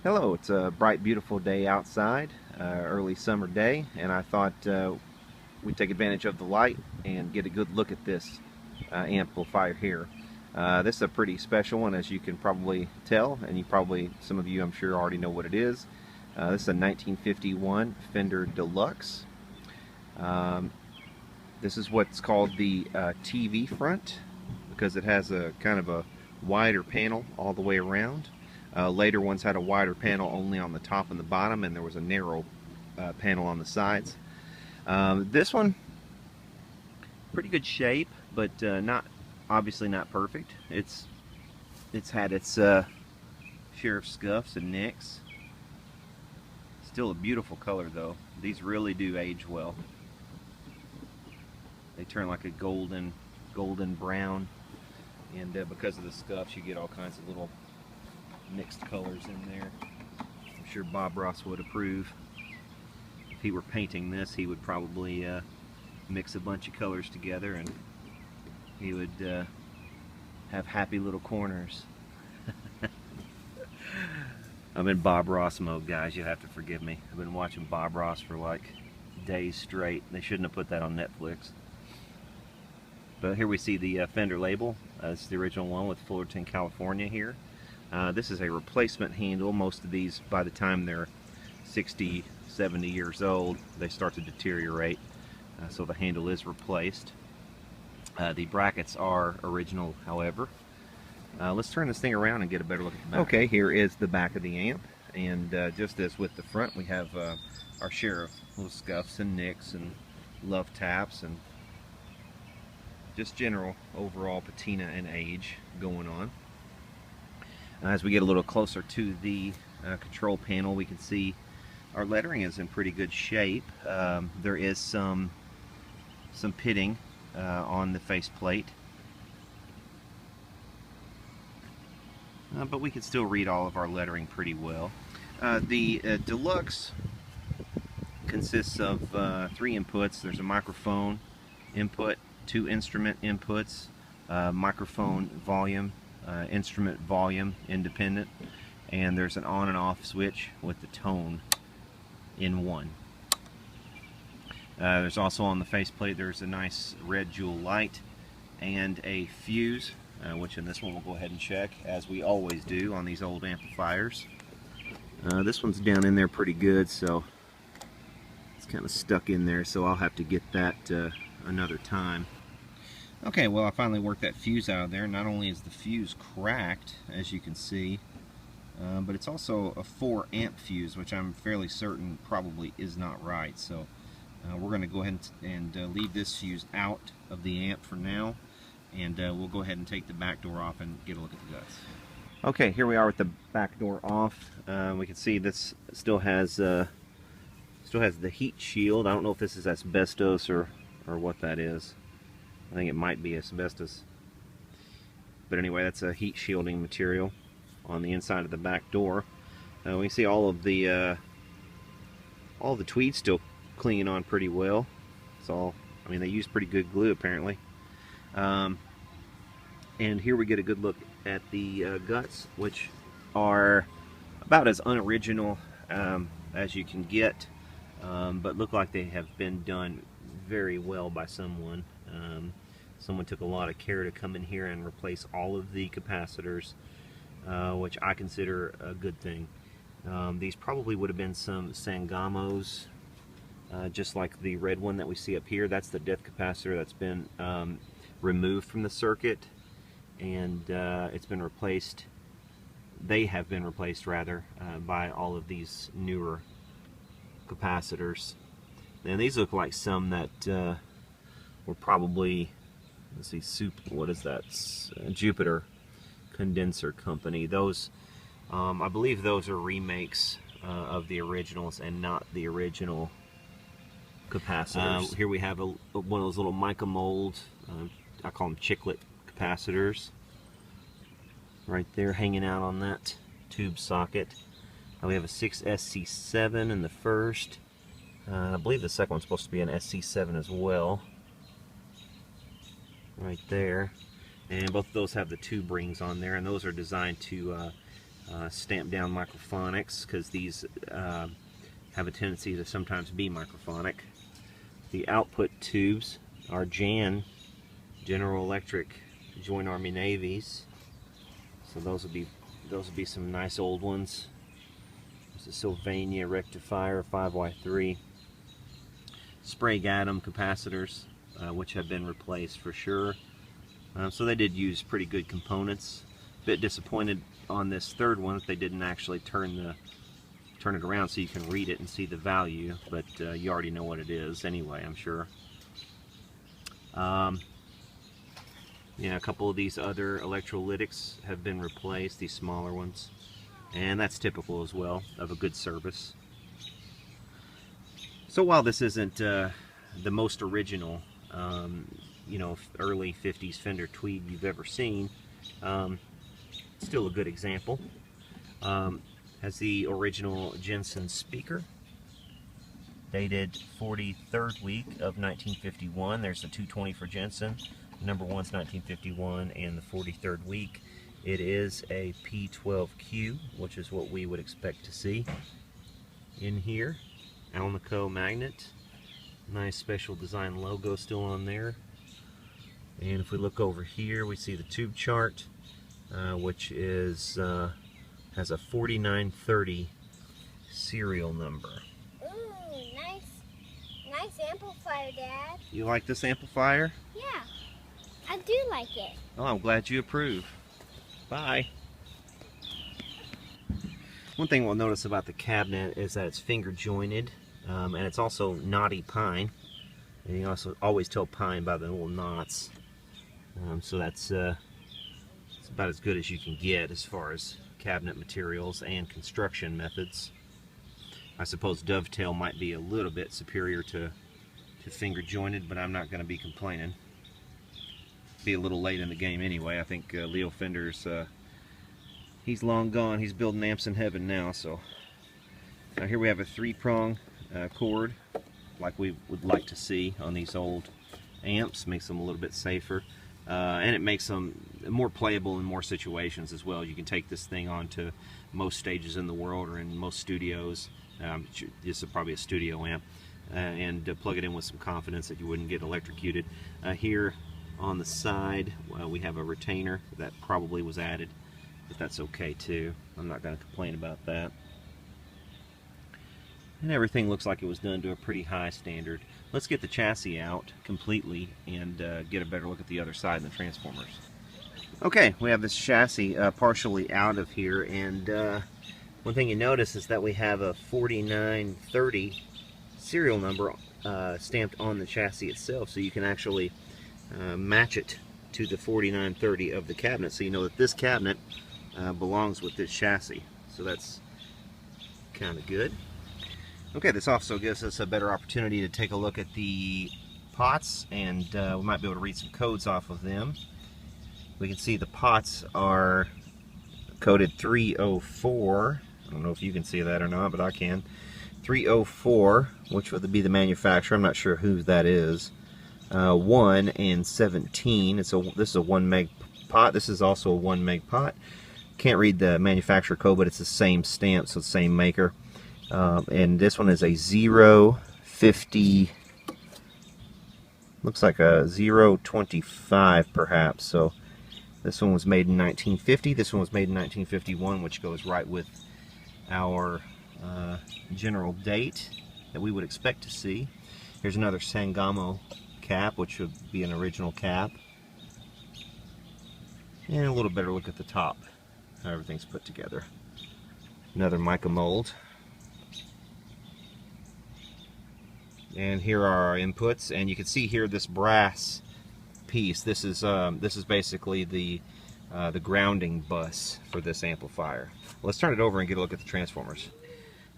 Hello, it's a bright, beautiful day outside, early summer day, and I thought we'd take advantage of the light and get a good look at this amplifier here. This is a pretty special one, as you can probably tell, and some of you I'm sure already know what it is. This is a 1951 Fender Deluxe. This is what's called the TV front, because it has a kind of a wider panel all the way around. Later ones had a wider panel only on the top and the bottom, and there was a narrow panel on the sides. This one, pretty good shape, but obviously not perfect. It's had its share of scuffs and nicks. Still a beautiful color though. These really do age well. They turn like a golden brown, and because of the scuffs, you get all kinds of little mixed colors in there. I'm sure Bob Ross would approve. If he were painting this, he would probably mix a bunch of colors together, and he would have happy little corners. I'm in Bob Ross mode, guys. You'll have to forgive me. I've been watching Bob Ross for like days straight. They shouldn't have put that on Netflix. But here we see the Fender label. This is the original one with Fullerton, California here. This is a replacement handle. Most of these, by the time they're 60, 70 years old, they start to deteriorate. So the handle is replaced. The brackets are original, however. Let's turn this thing around and get a better look at the back. Okay, here is the back of the amp. And just as with the front, we have our share of little scuffs and nicks and love taps and just general overall patina and age going on. As we get a little closer to the control panel, we can see our lettering is in pretty good shape. There is some pitting on the faceplate, but we can still read all of our lettering pretty well. The Deluxe consists of 3 inputs. There's a microphone input, 2 instrument inputs, microphone volume, instrument volume independent, and there's an on and off switch with the tone in one. There's also on the faceplate, there's a nice red jewel light and a fuse, which in this one we'll go ahead and check, as we always do on these old amplifiers. This one's down in there pretty good, so it's kind of stuck in there, so I'll have to get that another time. Okay, well, I finally worked that fuse out of there. Not only is the fuse cracked, as you can see, but it's also a 4 amp fuse, which I'm fairly certain probably is not right. So we're going to go ahead and leave this fuse out of the amp for now, and we'll go ahead and take the back door off and get a look at the guts. Okay, here we are with the back door off. We can see this still has the heat shield. I don't know if this is asbestos or what that is. I think it might be asbestos. But anyway, that's a heat shielding material on the inside of the back door. We can see all the tweed still clinging on pretty well. It's all, I mean, they use pretty good glue apparently. And here we get a good look at the guts, which are about as unoriginal as you can get, but look like they have been done very well by someone. Someone took a lot of care to come in here and replace all of the capacitors, which I consider a good thing. These probably would have been some Sangamos, just like the red one that we see up here. That's the death capacitor that's been removed from the circuit, and it's been replaced. They have been replaced, rather, by all of these newer capacitors. And these look like some that were probably, let's see, what is that? Jupiter Condenser Company. Those, I believe those are remakes of the originals and not the original capacitors. Here we have one of those little mica mold, I call them chiclet capacitors, right there hanging out on that tube socket. We have a 6SC7 in the first. I believe the second one's supposed to be an SC7 as well. Right there. And both of those have the tube rings on there, and those are designed to stamped down microphonics, because these have a tendency to sometimes be microphonic. The output tubes are General Electric Joint Army Navies. So those will be some nice old ones. There's a Sylvania rectifier 5Y3. Sprague Atom capacitors, which have been replaced for sure. So they did use pretty good components. Bit disappointed on this third one that they didn't actually turn it around so you can read it and see the value, but you already know what it is anyway, I'm sure. Yeah, a couple of these other electrolytics have been replaced, these smaller ones, and that's typical as well of a good service. So while this isn't the most original, you know, early 50s Fender Tweed you've ever seen, still a good example. Has the original Jensen speaker, dated 43rd week of 1951. There's the 220 for Jensen. Number one's 1951, and the 43rd week. It is a P12Q, which is what we would expect to see in here. Alnico magnet, nice special design logo still on there. And if we look over here, we see the tube chart, which is has a 4930 serial number. Ooh, nice amplifier, Dad. You like this amplifier? Yeah, I do like it. Oh, I'm glad you approve. Bye. One thing we'll notice about the cabinet is that it's finger jointed, and it's also knotty pine. And you also always tell pine by the little knots. So that's it's about as good as you can get as far as cabinet materials and construction methods. I suppose dovetail might be a little bit superior to finger jointed, but I'm not going to be complaining. Be a little late in the game anyway. I think Leo Fender's he's long gone. He's building amps in heaven now. So now here we have a 3-prong cord, like we would like to see on these old amps. Makes them a little bit safer, and it makes them more playable in more situations as well. You can take this thing on to most stages in the world or in most studios. This is probably a studio amp, and plug it in with some confidence that you wouldn't get electrocuted. Here on the side, we have a retainer that probably was added, but that's okay too. I'm not going to complain about that. And everything looks like it was done to a pretty high standard. Let's get the chassis out completely and get a better look at the other side and the transformers. Okay, we have this chassis partially out of here, and one thing you notice is that we have a 4930 serial number stamped on the chassis itself, so you can actually match it to the 4930 of the cabinet, so you know that this cabinet belongs with this chassis. So that's kind of good. Okay, this also gives us a better opportunity to take a look at the pots, and we might be able to read some codes off of them. We can see the pots are coded 304. I don't know if you can see that or not, but I can. 304, which would be the manufacturer. I'm not sure who that is. 1 and 17. This is a 1 meg pot. This is also a 1 meg pot. Can't read the manufacturer code, but it's the same stamp, so the same maker. And this one is a 050. Looks like a 025 perhaps. So this one was made in 1950. This one was made in 1951, which goes right with our general date that we would expect to see. Here's another Sangamo cap, which would be an original cap. And a little better look at the top, how everything's put together. Another mica mold. And here are our inputs, and you can see here this brass piece. This is basically the grounding bus for this amplifier. Let's turn it over and get a look at the transformers.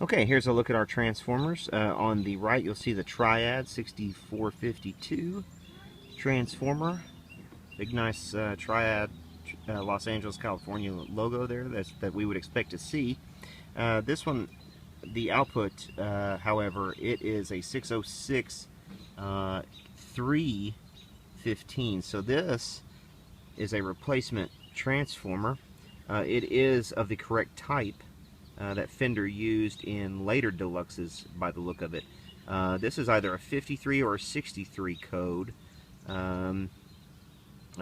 Okay, here's a look at our transformers. On the right, you'll see the Triad 6452 transformer. Big nice Triad Los Angeles, California logo there that we would expect to see. This one, the output, however, it is a 606 315. So this is a replacement transformer. It is of the correct type that Fender used in later Deluxes by the look of it. This is either a 53 or a 63 code. I'm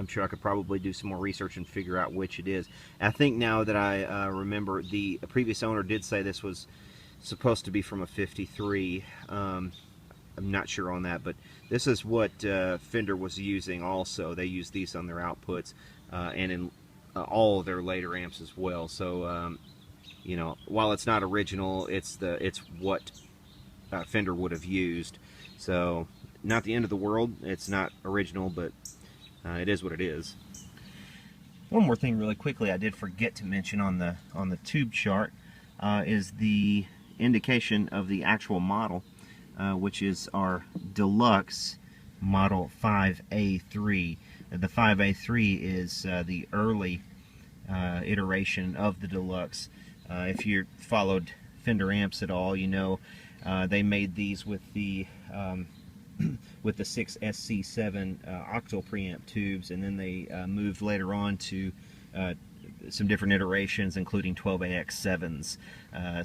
sure I could probably do some more research and figure out which it is. I think now that I remember, the previous owner did say this was supposed to be from a 53. I'm not sure on that, but this is what Fender was using also. They used these on their outputs and in all of their later amps as well. So, you know, while it's not original, it's what Fender would have used. So, not the end of the world. It's not original, but it is what it is. One more thing really quickly I did forget to mention on the tube chart is the indication of the actual model, which is our Deluxe Model 5A3. The 5A3 is the early iteration of the Deluxe. If you followed Fender amps at all, you know they made these with the 6SC7 octal preamp tubes, and then they moved later on to some different iterations, including 12AX7s.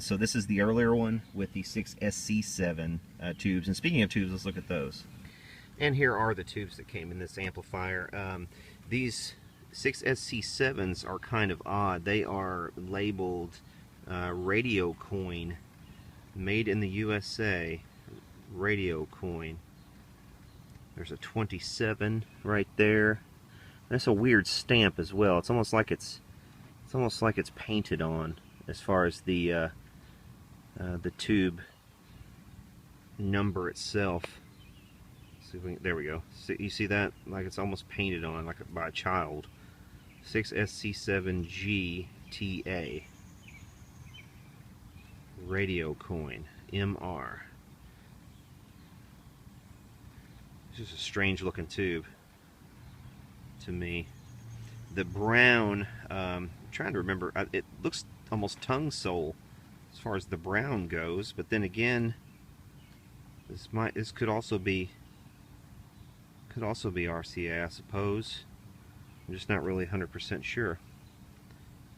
So this is the earlier one with the 6SC7 tubes. And speaking of tubes, let's look at those. And here are the tubes that came in this amplifier. These 6SC7s are kind of odd. They are labeled Radio Coin, made in the USA. Radio Coin. There's a 27 right there. That's a weird stamp as well. It's almost like it's painted on as far as the tube number itself. See if we can, there we go. See, you see that? Like it's almost painted on, like by a child. 6SC7GTA. Radio Coin. MR. It's just a strange looking tube to me. The brown, I'm trying to remember, it looks almost tongue sole as far as the brown goes, but then again, this could also be RCA, I suppose. I'm just not really 100% sure.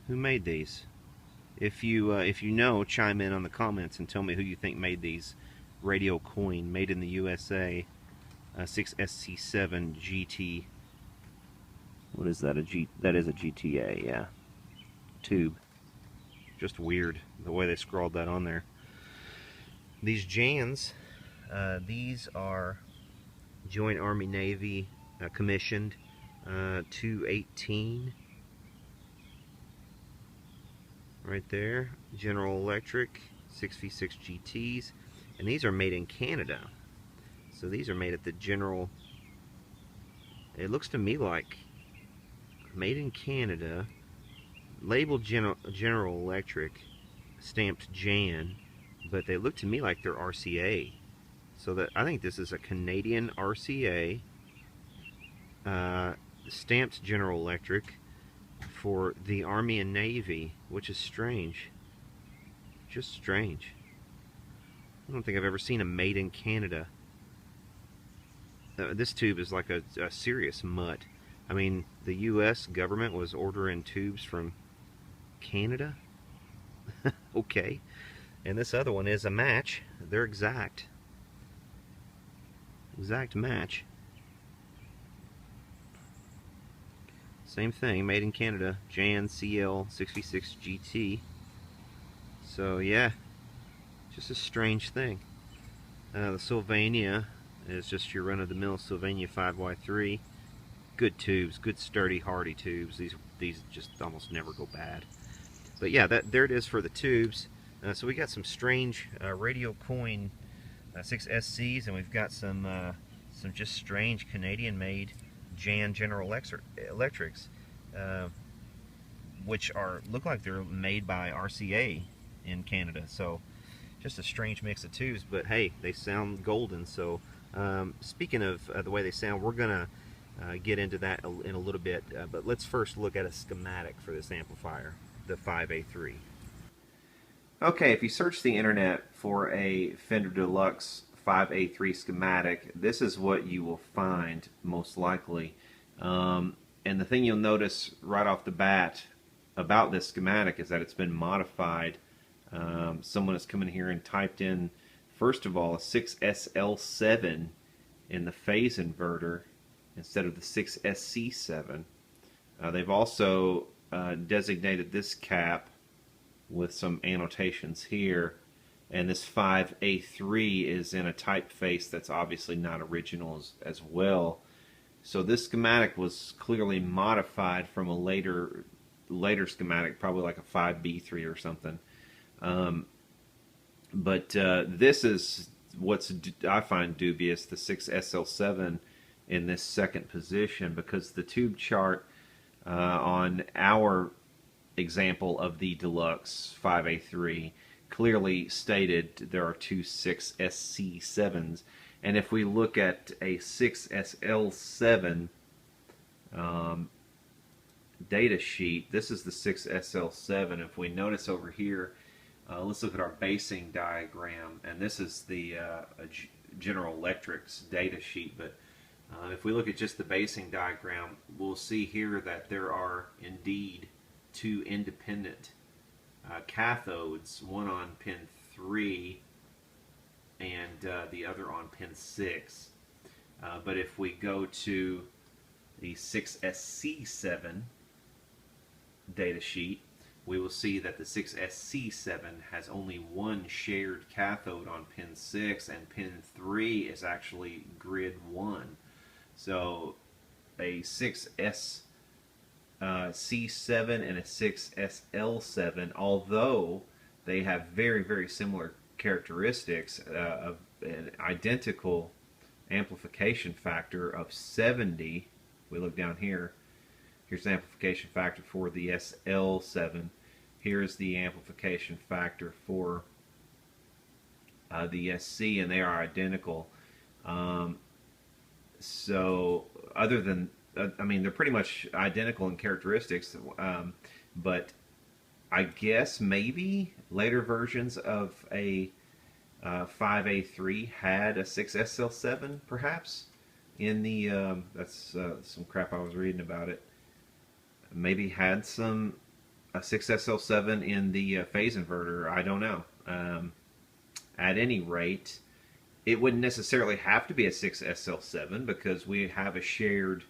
Who made these? If you know, chime in on the comments and tell me who you think made these. Radio Coin, made in the USA. 6SC7 GT. What is that? That is a GTA, yeah. Tube. Just weird the way they scrawled that on there. These Jans, these are Joint Army Navy commissioned 218. Right there. General Electric 6V6 GTs, and these are made in Canada. So these are made at the General, it looks to me like made in Canada, labeled General Electric, stamped Jan, but they look to me like they're RCA. So that I think this is a Canadian RCA, stamped General Electric for the Army and Navy, which is strange. Just strange. I don't think I've ever seen a made in Canada. This tube is like a serious mutt. I mean, the U.S. government was ordering tubes from Canada? Okay. And this other one is a match. They're exact. Exact match. Same thing, made in Canada. Jan CL 6V6 GT. So, yeah. Just a strange thing. The Sylvania is just your run-of-the-mill Sylvania 5Y3. Good tubes, good sturdy, hardy tubes. These just almost never go bad. But yeah, there it is for the tubes. So we got some strange Radio Coin 6SCs, and we've got some just strange Canadian-made Jan General Electrics, which look like they're made by RCA in Canada. So just a strange mix of tubes, but hey, they sound golden. So speaking of the way they sound, we're gonna get into that in a little bit, but let's first look at a schematic for this amplifier, the 5A3. Okay, if you search the internet for a Fender Deluxe 5A3 schematic, this is what you will find most likely. And the thing you'll notice right off the bat about this schematic is that it's been modified. Someone has come in here and typed in, first of all, a 6SL7 in the phase inverter instead of the 6SC7. They've also designated this cap with some annotations here, and this 5A3 is in a typeface that's obviously not original as well. So this schematic was clearly modified from a later schematic, probably like a 5B3 or something. But this is what's I find dubious, the 6SL7 in this second position, because the tube chart on our example of the Deluxe 5A3 clearly stated there are two 6SC7s. And if we look at a 6SL7 data sheet, this is the 6SL7. If we notice over here, let's look at our basing diagram, and this is the General Electric's data sheet. But if we look at just the basing diagram, we'll see here that there are indeed two independent cathodes, one on pin 3 and the other on pin 6. But if we go to the 6SC7 data sheet, we will see that the 6SC7 has only one shared cathode on pin 6, and pin 3 is actually grid 1. So a 6SC7 and a 6SL7, although they have very, very similar characteristics of an identical amplification factor of 70. We look down here. Here's the amplification factor for the SL7. Here's the amplification factor for the SC, and they are identical. So other than, I mean, they're pretty much identical in characteristics, but I guess maybe later versions of a 5A3 had a 6SL7, perhaps, in the, that's some crap I was reading about it. Maybe had a 6SL7 in the phase inverter. I don't know. At any rate, it wouldn't necessarily have to be a 6SL7 because we have a shared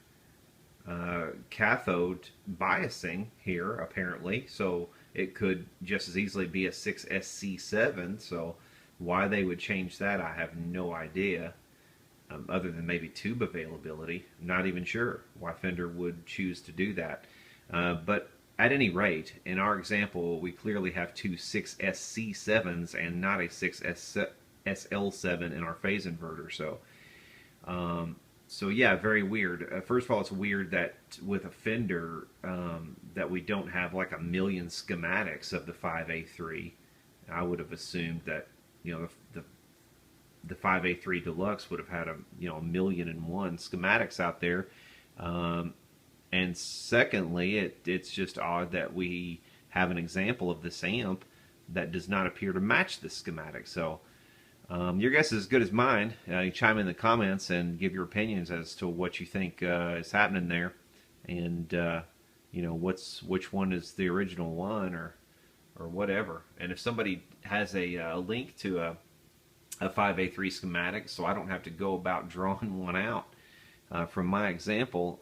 cathode biasing here, apparently. So it could just as easily be a 6SC7. So why they would change that, I have no idea. Other than maybe tube availability. Not even sure why Fender would choose to do that. But at any rate, in our example, we clearly have two 6SC7s and not a 6SL7 in our phase inverter. So yeah, very weird. First of all, it's weird that with a Fender that we don't have like a million schematics of the 5A3. I would have assumed that, you know, the 5A3 Deluxe would have had a 1,000,001 schematics out there. And secondly, it's just odd that we have an example of this amp that does not appear to match this schematic. So your guess is as good as mine. You chime in the comments and give your opinions as to what you think is happening there, and which one is the original one or whatever. And if somebody has a link to a 5A3 schematic, so I don't have to go about drawing one out from my example,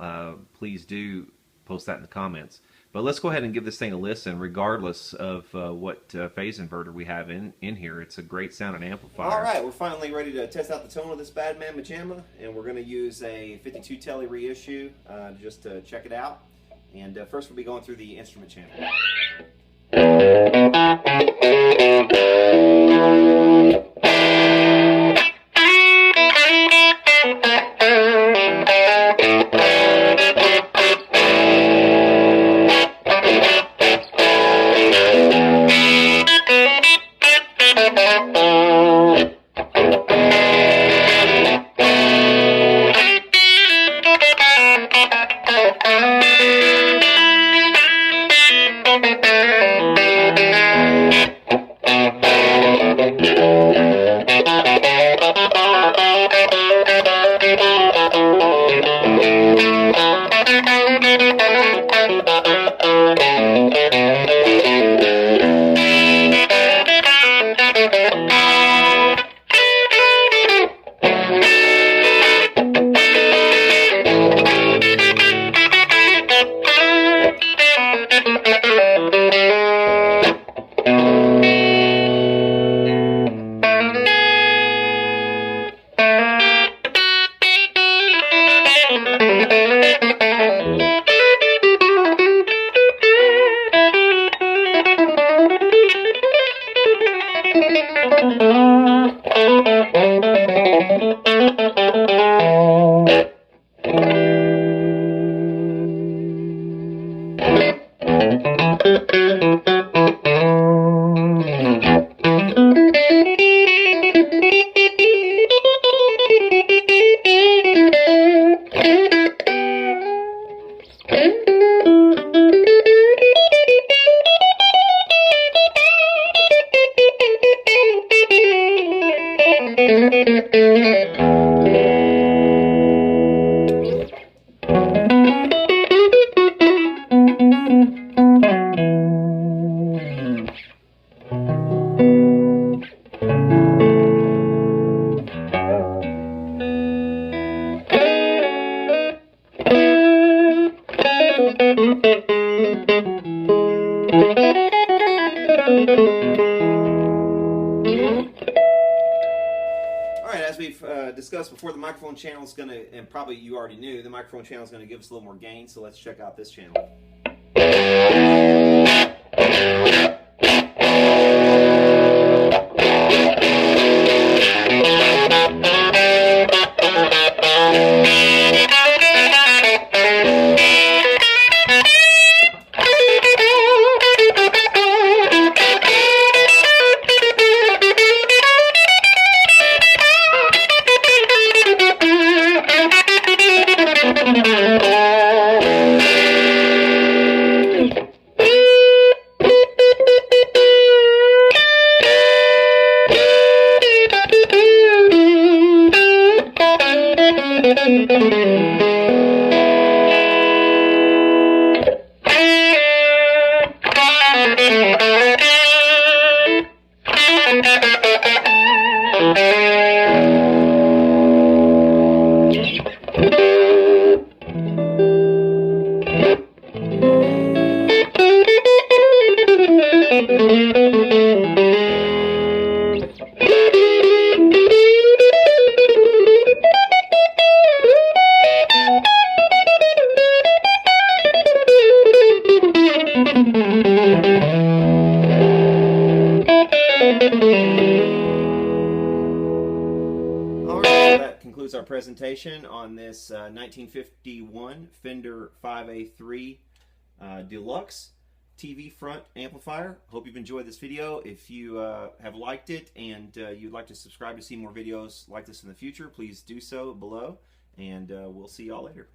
please do post that in the comments. But let's go ahead and give this thing a listen, regardless of what phase inverter we have in here. It's a great sounding amplifier. All right, we're finally ready to test out the tone of this Bad Man Majama, and we're going to use a 52 Tele reissue just to check it out. And first we'll be going through the instrument channel. Alright, as we've discussed before, the microphone channel is going to, and probably you already knew, the microphone channel is going to give us a little more gain, so let's check out this channel. Concludes our presentation on this 1951 Fender 5A3 Deluxe TV front amplifier. Hope you've enjoyed this video. If you have liked it and you'd like to subscribe to see more videos like this in the future, please do so below, and we'll see y'all later.